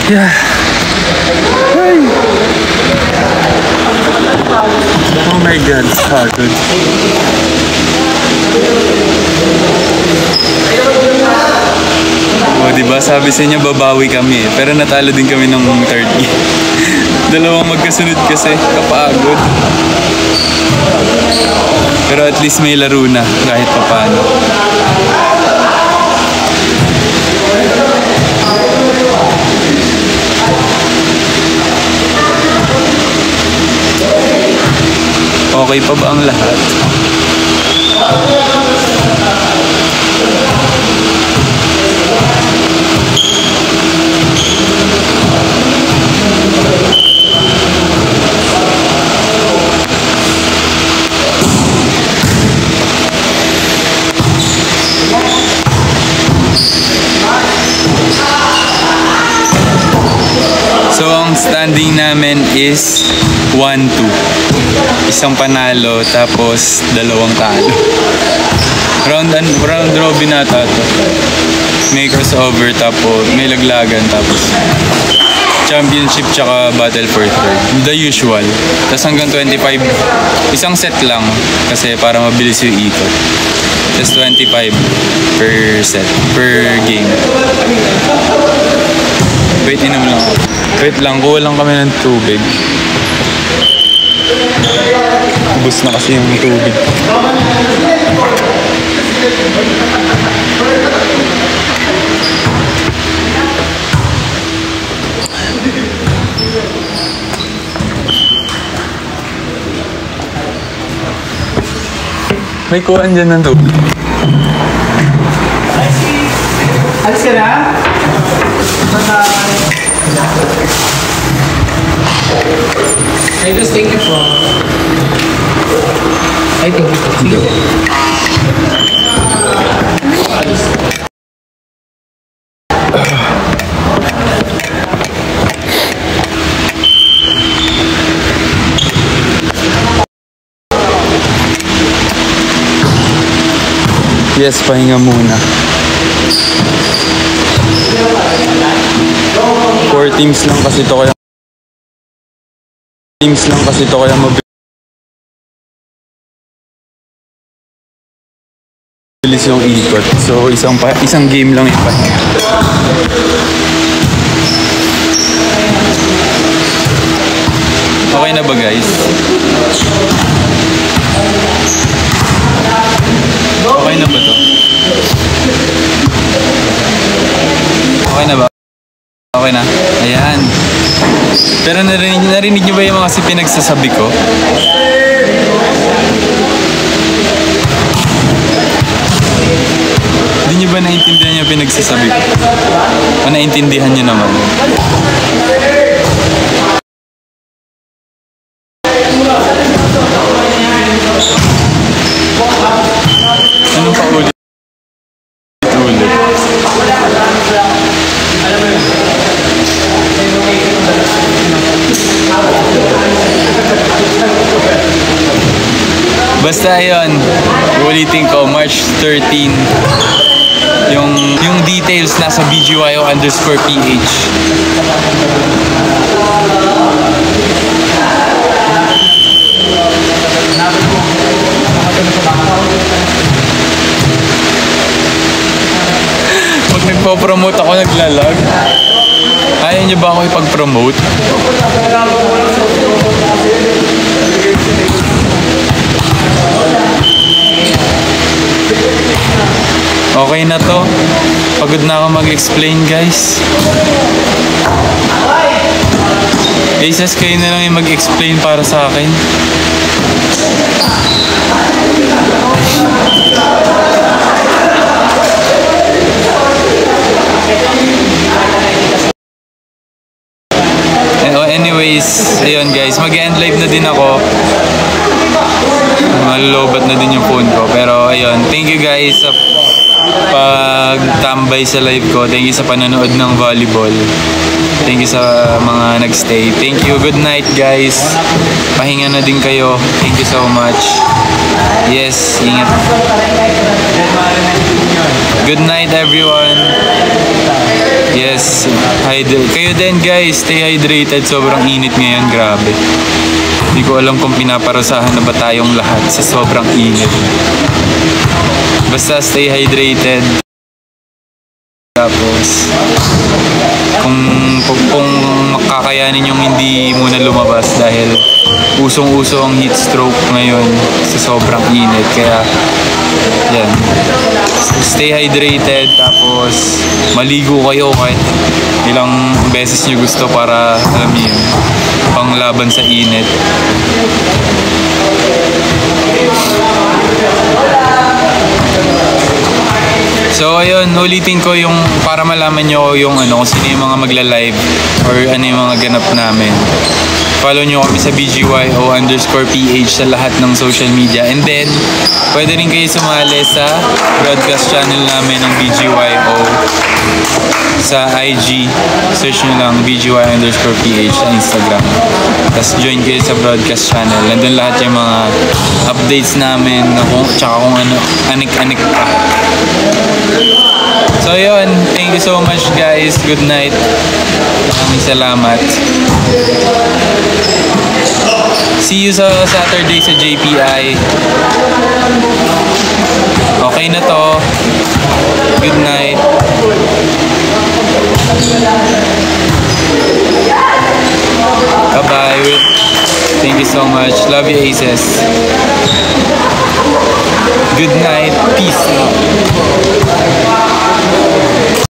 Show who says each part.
Speaker 1: Yeah. Ay. Oh my God, pagod. O, diba? Sabi sa inyo, babawi kami eh. Pero natalo din kami ng 30. Dalawang magkasunod kasi, kapagod. Pero at least may laro na, kahit papaano. Okay pa ba ang lahat? So ang standing namin is 1-2. Isang panalo tapos dalawang talo. Round robin nata to. May crossover tapos may laglagan tapos championship tsaka battle for third. The usual. Tapos hanggang 25. Isang set lang kasi para mabilis yung ikot. Tapos 25 per set, per game. Wait, inom lang. Wait lang, kuha lang kami ng tubig. Ubus na kasi yung tubig. May kuhaan dyan ng tubig.
Speaker 2: Alis ka na? I just take it from. I think it's sige.
Speaker 1: Yes, pahinga muna. 4 teams lang kasi ito kaya mabilis yung ikot. So isang game lang ipahinga. Okay na ba guys? Okay na ba to? Okay na ba? Okay na. Ayan. Pero narinig niyo ba yung mga pinagsasabi ko? Hindi niyo ba naiintindihan yung pinagsasabi ko? O naiintindihan niyo naman? Anong paulit? Basta yun, ulitin ko, March 13. Yung details nasa BGYO_PH. Pag nagpo-promote ako, naglalag. Ayaw niyo ba ako ipag-promote? Okay na to. Pagod na ako mag-explain, guys. Aces, kayo na lang yung mag-explain para sa akin. Anyways, ayun guys, mag-end live na din ako. Malulobat na din yung phone ko. Pero ayun, thank you guys sa pagtambay sa live ko. Thank you sa panonood ng volleyball. Thank you sa mga nagstay. Thank you. Good night guys. Pahinga na din kayo. Thank you so much. Yes, ingat. Good night everyone. Yes, Kayo din guys, stay hydrated. Sobrang init ngayon, grabe. Hindi ko alam kung pinaparusahan na ba tayong lahat sa sobrang init. Basta stay hydrated. Tapos, kung makakayanin yung hindi muna lumabas dahil usong-uso ang heat stroke ngayon sa sobrang init. Kaya, yan. Stay hydrated, tapos maligo kayo kahit ilang beses nyo gusto para, alam niyo yun, panglaban sa init. So ayun, ulitin ko yung para malaman nyo yung kung sino yung mga magla-live or ano yung mga ganap namin. Follow nyo kami sa BGYO_PH sa lahat ng social media. And then, pwede rin kayo sumali sa broadcast channel namin ng BGYO sa IG. Search nyo lang BGY_PH sa Instagram. Tapos join kayo sa broadcast channel. Nandun lahat yung mga updates namin na tsaka kung ano, anik-anik pa. So yun, thank you so much guys. Good night. Maraming salamat. See you sa Saturday sa JPI. Okay na to. Good night. Bye-bye. Thank you so much. Love you, Aces. Good night. Peace.